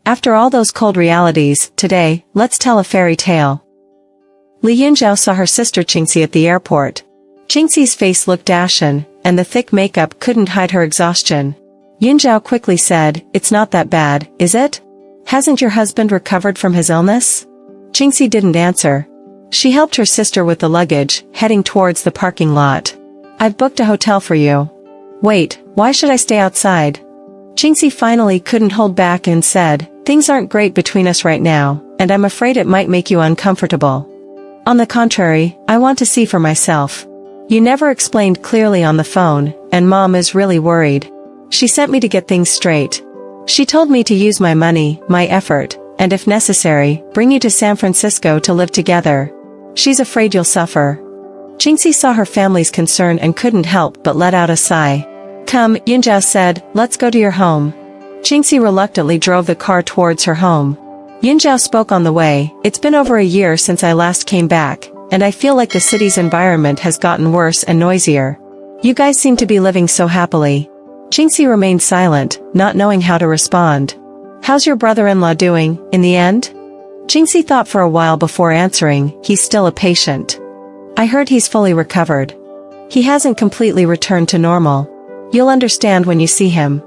After all those cold realities, today, let's tell a fairy tale. Li Yunzhao saw her sister Qingxi at the airport. Qingxi's face looked ashen, and the thick makeup couldn't hide her exhaustion. Yunzhao quickly said, "It's not that bad, is it? Hasn't your husband recovered from his illness?" Qingxi didn't answer. She helped her sister with the luggage, heading towards the parking lot. "I've booked a hotel for you." "Wait, why should I stay outside?" Qingxi finally couldn't hold back and said, "Things aren't great between us right now, and I'm afraid it might make you uncomfortable." "On the contrary, I want to see for myself. You never explained clearly on the phone, and Mom is really worried. She sent me to get things straight. She told me to use my money, my effort, and if necessary, bring you to San Francisco to live together. She's afraid you'll suffer." Qingxi saw her family's concern and couldn't help but let out a sigh. "Come," Yunzhao said, "let's go to your home." Qingxi reluctantly drove the car towards her home. Yunzhao spoke on the way, "It's been over a year since I last came back, and I feel like the city's environment has gotten worse and noisier. You guys seem to be living so happily." Qingxi remained silent, not knowing how to respond. "How's your brother-in-law doing, in the end?" Qingxi thought for a while before answering, "He's still a patient. I heard he's fully recovered. He hasn't completely returned to normal. You'll understand when you see him."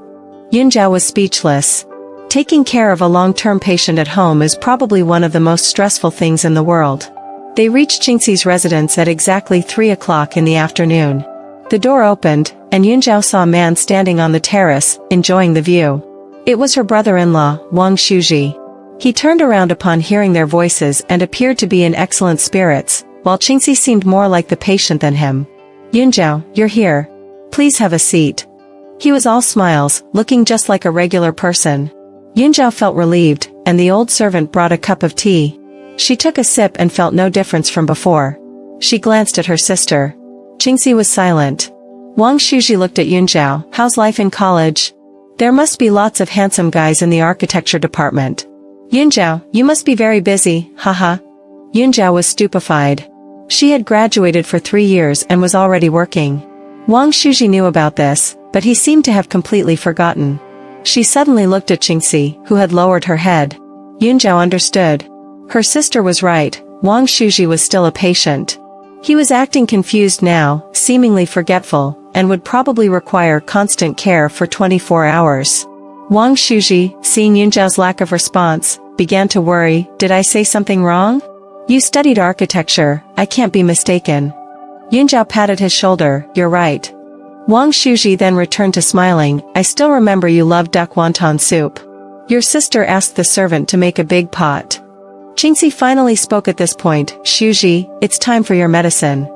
Yunzhao was speechless. Taking care of a long-term patient at home is probably one of the most stressful things in the world. They reached Qingxi's residence at exactly 3 o'clock in the afternoon. The door opened, and Yunzhao saw a man standing on the terrace, enjoying the view. It was her brother-in-law, Wang Shuji. He turned around upon hearing their voices and appeared to be in excellent spirits, while Qingxi seemed more like the patient than him. "Yunzhao, you're here. Please have a seat." He was all smiles, looking just like a regular person. Yunzhao felt relieved, and the old servant brought a cup of tea. She took a sip and felt no difference from before. She glanced at her sister. Qingxi was silent. Wang Shuji looked at Yunzhao. "How's life in college? There must be lots of handsome guys in the architecture department." "Yunzhao, you must be very busy, haha." Yunzhao was stupefied. She had graduated for 3 years and was already working. Wang Shuji knew about this, but he seemed to have completely forgotten. She suddenly looked at Qingxi, who had lowered her head. Yunzhao understood. Her sister was right, Wang Shuji was still a patient. He was acting confused now, seemingly forgetful, and would probably require constant care for 24 hours. Wang Shuji, seeing Yunzhao's lack of response, began to worry. "Did I say something wrong? You studied architecture, I can't be mistaken." Yunzhao patted his shoulder. "You're right." Wang Shuji then returned to smiling. "I still remember you loved duck wonton soup. Your sister asked the servant to make a big pot." Qingxi finally spoke at this point. "Shuji, it's time for your medicine."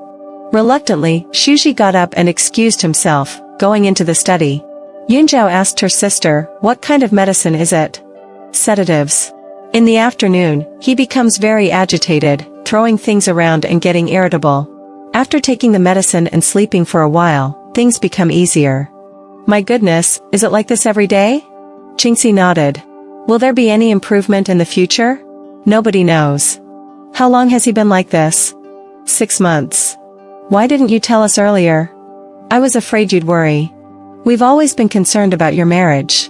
Reluctantly, Shuji got up and excused himself, going into the study. Yunzhao asked her sister, "What kind of medicine is it?" "Sedatives." In the afternoon, he becomes very agitated, throwing things around and getting irritable. After taking the medicine and sleeping for a while, things become easier. "My goodness, is it like this every day?" Qingxi nodded. "Will there be any improvement in the future?" "Nobody knows." "How long has he been like this?" 6 months. "Why didn't you tell us earlier?" "I was afraid you'd worry. We've always been concerned about your marriage."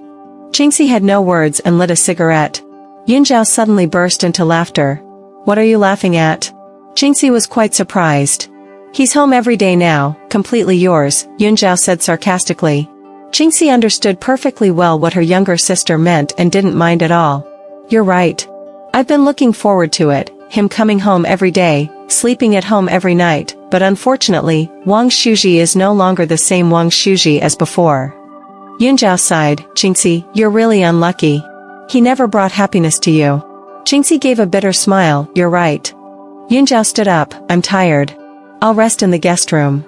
Qingxi had no words and lit a cigarette. Yunzhao suddenly burst into laughter. "What are you laughing at?" Qingxi was quite surprised. "He's home every day now, completely yours," Yunzhao said sarcastically. Qingxi understood perfectly well what her younger sister meant and didn't mind at all. "You're right. I've been looking forward to it, him coming home every day, sleeping at home every night, but unfortunately, Wang Shuji is no longer the same Wang Shuji as before." Yunzhao sighed. "Qingxi, you're really unlucky. He never brought happiness to you." Qingxi gave a bitter smile. "You're right." Yunzhao stood up. "I'm tired. I'll rest in the guest room."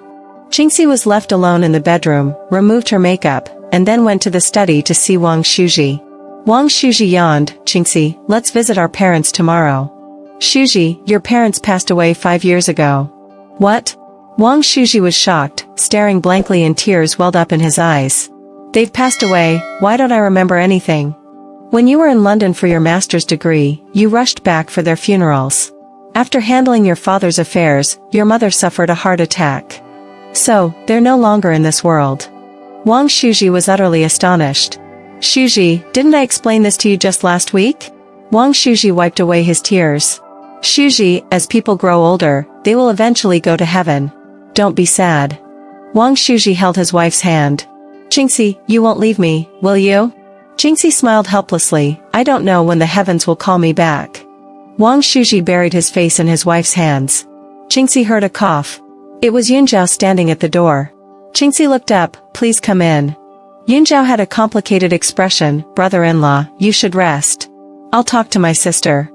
Qingxi was left alone in the bedroom, removed her makeup, and then went to the study to see Wang Shuji. Wang Shuji yawned. "Qingxi, let's visit our parents tomorrow." "Shuji, your parents passed away 5 years ago." "What?" Wang Shuji was shocked, staring blankly and tears welled up in his eyes. "They've passed away, why don't I remember anything? When you were in London for your master's degree, you rushed back for their funerals. After handling your father's affairs, your mother suffered a heart attack. So, they're no longer in this world." Wang Shuji was utterly astonished. Shuji, didn't I explain this to you just last week? Wang Shuji wiped away his tears. Shuji, as people grow older, they will eventually go to heaven. Don't be sad. Wang Shuji held his wife's hand. Qingxi, you won't leave me, will you? Qingxi smiled helplessly. I don't know when the heavens will call me back. Wang Shuji buried his face in his wife's hands. Qingxi heard a cough. It was Yunzhao standing at the door. Qingxi looked up. Please come in. Yunzhao had a complicated expression. Brother-in-law, you should rest. I'll talk to my sister.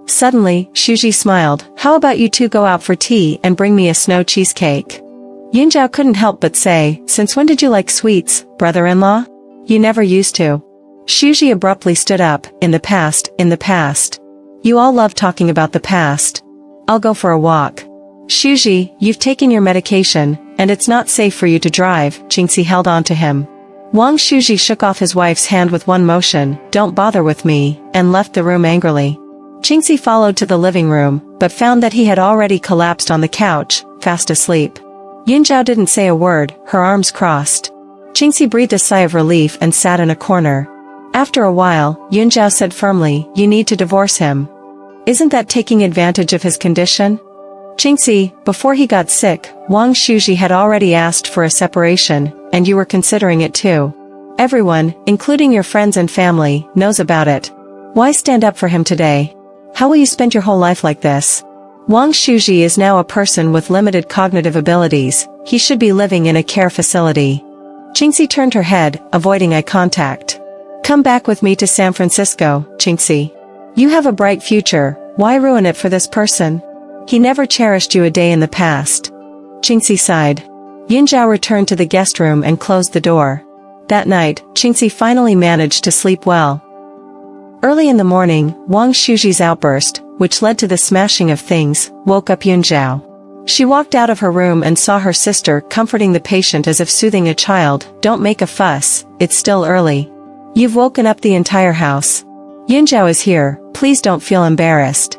Suddenly, Shuji smiled. How about you two go out for tea and bring me a snow cheesecake? Yunzhao couldn't help but say, since when did you like sweets, brother-in-law? You never used to. Shuji abruptly stood up. In the past. You all love talking about the past. I'll go for a walk. Shuji, you've taken your medication, and it's not safe for you to drive. Qingxi held on to him. Wang Shuji shook off his wife's hand with one motion, don't bother with me, and left the room angrily. Qingxi followed to the living room, but found that he had already collapsed on the couch, fast asleep. Yunzhao didn't say a word, her arms crossed. Qingxi breathed a sigh of relief and sat in a corner. After a while, Yunzhao said firmly, you need to divorce him. Isn't that taking advantage of his condition? Qingxi, before he got sick, Wang Shuji had already asked for a separation, and you were considering it too. Everyone, including your friends and family, knows about it. Why stand up for him today? How will you spend your whole life like this? Wang Shuji is now a person with limited cognitive abilities. He should be living in a care facility. Qingxi turned her head, avoiding eye contact. Come back with me to San Francisco, Qingxi. You have a bright future, why ruin it for this person? He never cherished you a day in the past. Qingxi sighed. Yunzhao returned to the guest room and closed the door. That night, Qingxi finally managed to sleep well. Early in the morning, Wang Shuji's outburst, which led to the smashing of things, woke up Yunzhao. She walked out of her room and saw her sister comforting the patient as if soothing a child. Don't make a fuss, it's still early. You've woken up the entire house. Yunzhao is here, please don't feel embarrassed.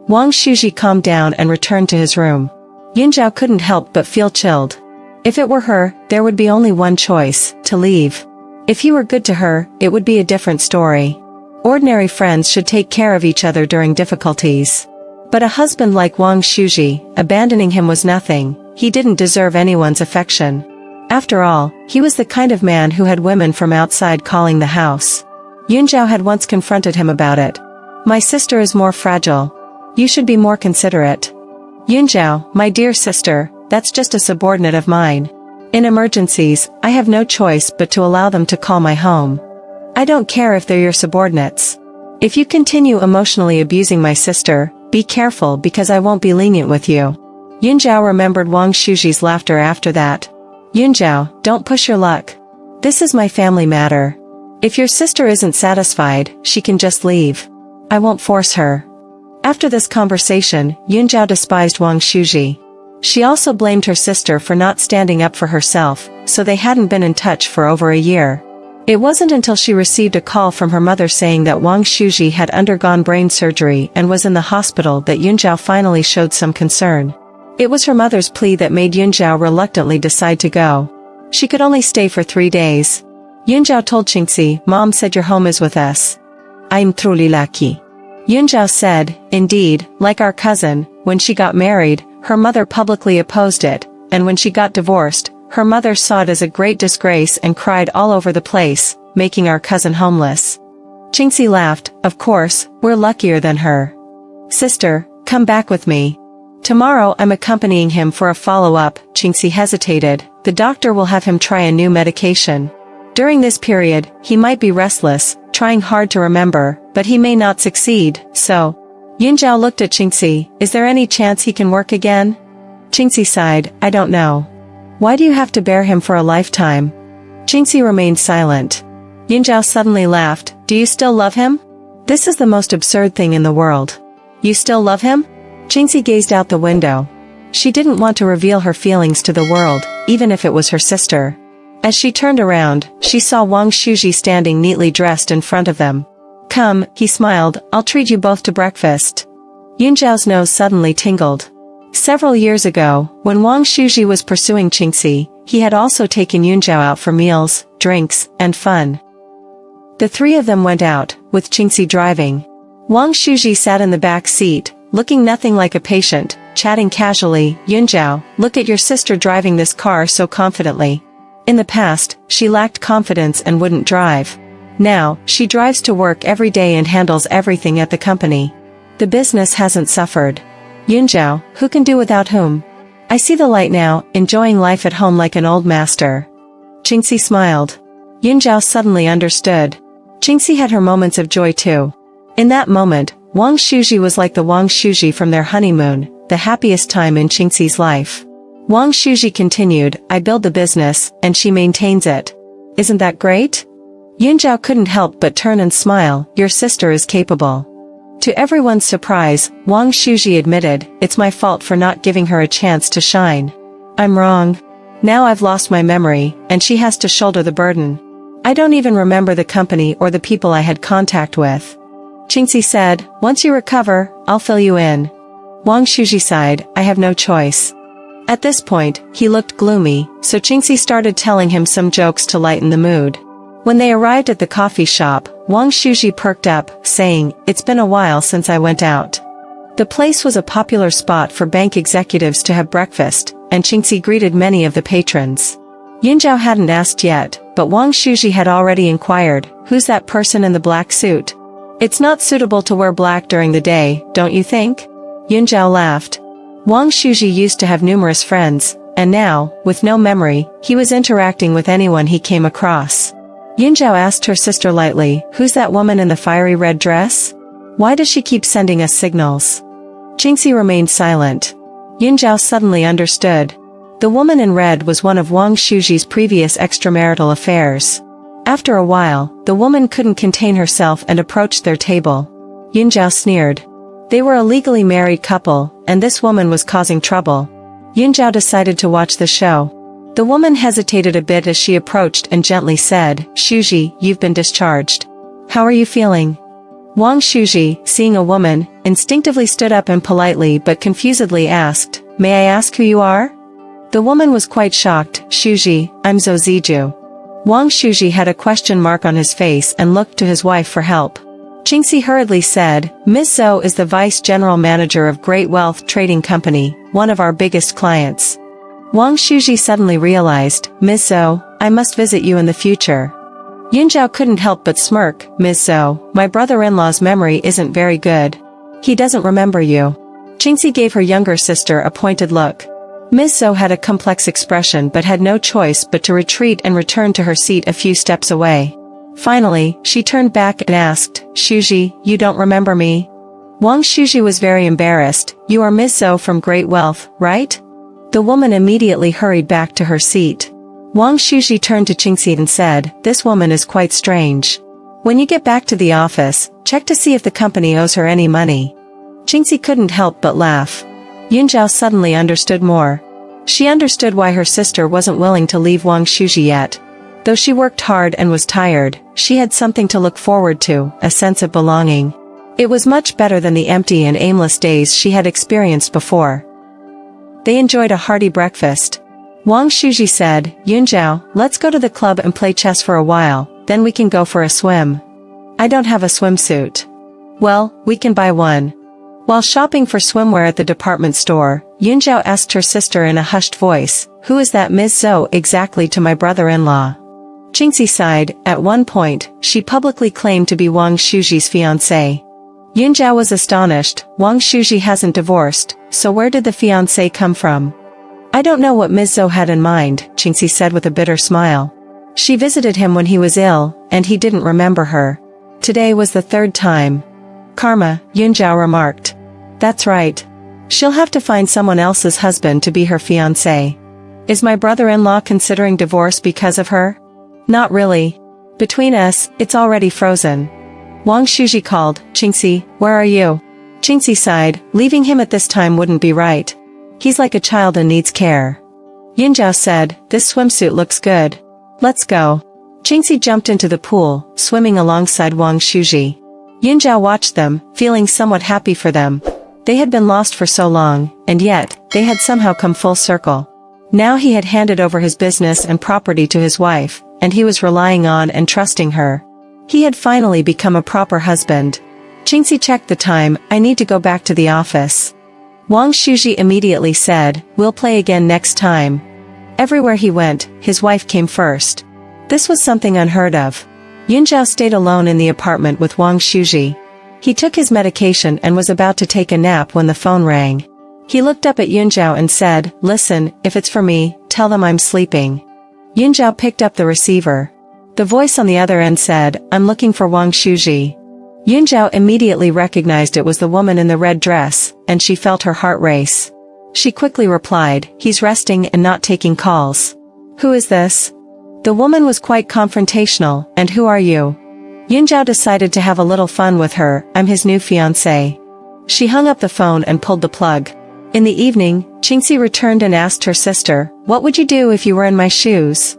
Wang Shuji calmed down and returned to his room. Yunzhao couldn't help but feel chilled. If it were her, there would be only one choice, to leave. If he were good to her, it would be a different story. Ordinary friends should take care of each other during difficulties. But a husband like Wang Shuji, abandoning him was nothing. He didn't deserve anyone's affection. After all, he was the kind of man who had women from outside calling the house. Yunzhao had once confronted him about it. My sister is more fragile. You should be more considerate. Yunzhao, my dear sister, that's just a subordinate of mine. In emergencies, I have no choice but to allow them to call my home. I don't care if they're your subordinates. If you continue emotionally abusing my sister, be careful because I won't be lenient with you. Yunzhao remembered Wang Shuji's laughter after that. Yunzhao, don't push your luck. This is my family matter. If your sister isn't satisfied, she can just leave. I won't force her. After this conversation, Yunzhao despised Wang Shuji. She also blamed her sister for not standing up for herself, so they hadn't been in touch for over a year. It wasn't until she received a call from her mother saying that Wang Shuji had undergone brain surgery and was in the hospital that Yunzhao finally showed some concern. It was her mother's plea that made Yunzhao reluctantly decide to go. She could only stay for 3 days. Yunzhao told Qingxi, Mom said your home is with us. I'm truly lucky. Yunzhao said, indeed, like our cousin, when she got married, her mother publicly opposed it, and when she got divorced, her mother saw it as a great disgrace and cried all over the place, making our cousin homeless. Qingxi laughed, of course, we're luckier than her. Sister, come back with me. Tomorrow I'm accompanying him for a follow-up. Qingxi hesitated. The doctor will have him try a new medication. During this period, he might be restless, trying hard to remember, but he may not succeed, so. Yunzhao looked at Qingxi, is there any chance he can work again? Qingxi sighed, I don't know. Why do you have to bear him for a lifetime? Qingxi remained silent. Yunzhao suddenly laughed, do you still love him? This is the most absurd thing in the world. You still love him? Qingxi gazed out the window. She didn't want to reveal her feelings to the world, even if it was her sister. As she turned around, she saw Wang Shuji standing neatly dressed in front of them. Come, he smiled, I'll treat you both to breakfast. Yunzhao's nose suddenly tingled. Several years ago, when Wang Shuji was pursuing Qingxi, he had also taken Yunzhao out for meals, drinks, and fun. The three of them went out, with Qingxi driving. Wang Shuji sat in the back seat, looking nothing like a patient, chatting casually. Yunjiao, look at your sister driving this car so confidently. In the past, she lacked confidence and wouldn't drive. Now, she drives to work every day and handles everything at the company. The business hasn't suffered. Yunjiao, who can do without whom? I see the light now, enjoying life at home like an old master. Qingxi smiled. Yunjiao suddenly understood. Qingxi had her moments of joy too. In that moment, Wang Shuji was like the Wang Shuji from their honeymoon, the happiest time in Qingxi's life. Wang Shuji continued, I build the business, and she maintains it. Isn't that great? Yunjiao couldn't help but turn and smile, your sister is capable. To everyone's surprise, Wang Shuji admitted, it's my fault for not giving her a chance to shine. I'm wrong. Now I've lost my memory, and she has to shoulder the burden. I don't even remember the company or the people I had contact with. Qingxi said, once you recover, I'll fill you in. Wang Shuji sighed, I have no choice. At this point, he looked gloomy, so Qingxi started telling him some jokes to lighten the mood. When they arrived at the coffee shop, Wang Shuji perked up, saying, it's been a while since I went out. The place was a popular spot for bank executives to have breakfast, and Qingxi greeted many of the patrons. Yunjiao hadn't asked yet, but Wang Shuji had already inquired, who's that person in the black suit? It's not suitable to wear black during the day, don't you think? Yunjiao laughed. Wang Shuji used to have numerous friends, and now, with no memory, he was interacting with anyone he came across. Yunjiao asked her sister lightly, who's that woman in the fiery red dress? Why does she keep sending us signals? Qingxi remained silent. Yunjiao suddenly understood. The woman in red was one of Wang Shuji's previous extramarital affairs. After a while, the woman couldn't contain herself and approached their table. Yunjiao sneered. They were a legally married couple, and this woman was causing trouble. Yunjiao decided to watch the show. The woman hesitated a bit as she approached and gently said, Shuji, you've been discharged. How are you feeling? Wang Shuji, seeing a woman, instinctively stood up and politely but confusedly asked, may I ask who you are? The woman was quite shocked, Shuji, I'm Zhou Ziju. Wang Shuji had a question mark on his face and looked to his wife for help. Qingxi hurriedly said, Ms. Zhou is the Vice General Manager of Great Wealth Trading Company, one of our biggest clients. Wang Shuji suddenly realized, Ms. Zhou, I must visit you in the future. Yunjiao couldn't help but smirk, Ms. Zhou, my brother-in-law's memory isn't very good. He doesn't remember you. Qingxi gave her younger sister a pointed look. Ms. Zhou had a complex expression but had no choice but to retreat and return to her seat a few steps away. Finally, she turned back and asked, Shuji, you don't remember me? Wang Shuji was very embarrassed, you are Ms. Zhou from Great Wealth, right? The woman immediately hurried back to her seat. Wang Shuji turned to Qingxi and said, this woman is quite strange. When you get back to the office, check to see if the company owes her any money. Qingxi couldn't help but laugh. Yunjiao suddenly understood more. She understood why her sister wasn't willing to leave Wang Shuji yet. Though she worked hard and was tired, she had something to look forward to, a sense of belonging. It was much better than the empty and aimless days she had experienced before. They enjoyed a hearty breakfast. Wang Shuji said, Yunjiao, let's go to the club and play chess for a while, then we can go for a swim. I don't have a swimsuit. Well, we can buy one. While shopping for swimwear at the department store, Yunjiao asked her sister in a hushed voice, who is that Ms. Zhou exactly to my brother-in-law? Qingxi sighed. At one point, she publicly claimed to be Wang Shuji's fiancé. Yunjiao was astonished, Wang Shuji hasn't divorced, so where did the fiancé come from? I don't know what Ms. Zhou had in mind, Qingxi said with a bitter smile. She visited him when he was ill, and he didn't remember her. Today was the third time. Karma, Yunjiao remarked. That's right. She'll have to find someone else's husband to be her fiancé. Is my brother-in-law considering divorce because of her? Not really. Between us, it's already frozen. Wang Shuji called, Qingxi, where are you? Qingxi sighed, leaving him at this time wouldn't be right. He's like a child and needs care. Yunjiao said, this swimsuit looks good. Let's go. Qingxi jumped into the pool, swimming alongside Wang Shuji. Yunjiao watched them, feeling somewhat happy for them. They had been lost for so long, and yet, they had somehow come full circle. Now he had handed over his business and property to his wife, and he was relying on and trusting her. He had finally become a proper husband. Qingxi checked the time. I need to go back to the office. Wang Shuji immediately said, we'll play again next time. Everywhere he went, his wife came first. This was something unheard of. Yunzhao stayed alone in the apartment with Wang Shuji. He took his medication and was about to take a nap when the phone rang. He looked up at Yunzhao and said, listen, if it's for me, tell them I'm sleeping. Yunzhao picked up the receiver. The voice on the other end said, I'm looking for Wang Shuji. Yunzhao immediately recognized it was the woman in the red dress, and she felt her heart race. She quickly replied, he's resting and not taking calls. Who is this? The woman was quite confrontational, and who are you? Yunzhao decided to have a little fun with her, I'm his new fiancé. She hung up the phone and pulled the plug. In the evening, Qingxi returned and asked her sister, what would you do if you were in my shoes?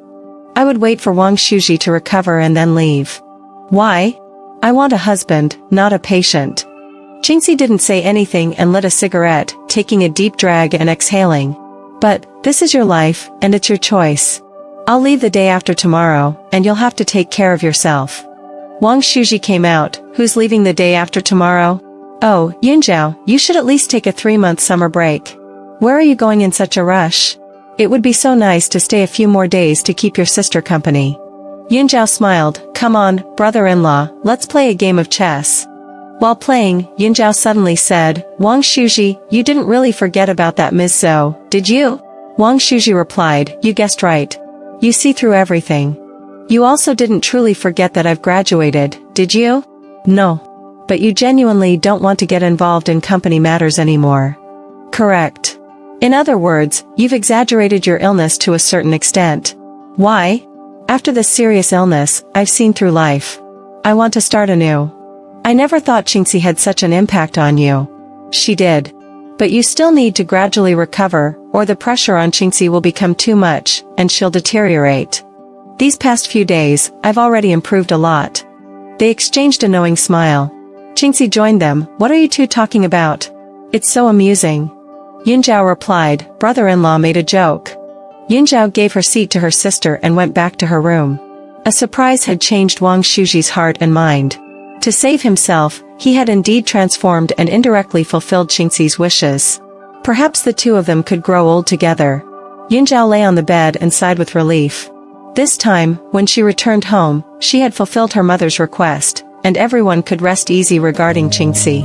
I would wait for Wang Shuji to recover and then leave. Why? I want a husband, not a patient. Qingxi didn't say anything and lit a cigarette, taking a deep drag and exhaling. But, this is your life, and it's your choice. I'll leave the day after tomorrow, and you'll have to take care of yourself. Wang Shuji came out, who's leaving the day after tomorrow? Oh, Yunzhao, you should at least take a 3-month summer break. Where are you going in such a rush? It would be so nice to stay a few more days to keep your sister company. Yunzhao smiled, come on, brother-in-law, let's play a game of chess. While playing, Yunzhao suddenly said, Wang Shuji, you didn't really forget about that Ms. Zhou, did you? Wang Shuji replied, you guessed right. You see through everything. You also didn't truly forget that I've graduated, did you? No. But you genuinely don't want to get involved in company matters anymore. Correct. In other words, you've exaggerated your illness to a certain extent. Why? After this serious illness, I've seen through life. I want to start anew. I never thought Qingxi had such an impact on you. She did. But you still need to gradually recover, or the pressure on Qingxi will become too much, and she'll deteriorate. These past few days, I've already improved a lot. They exchanged a knowing smile. Qingxi joined them, what are you two talking about? It's so amusing. Yunzhao replied, brother-in-law made a joke. Yunzhao gave her seat to her sister and went back to her room. A surprise had changed Wang Shuji's heart and mind. To save himself, he had indeed transformed and indirectly fulfilled Qingxi's wishes. Perhaps the two of them could grow old together. Yunzhao lay on the bed and sighed with relief. This time, when she returned home, she had fulfilled her mother's request, and everyone could rest easy regarding Qingxi.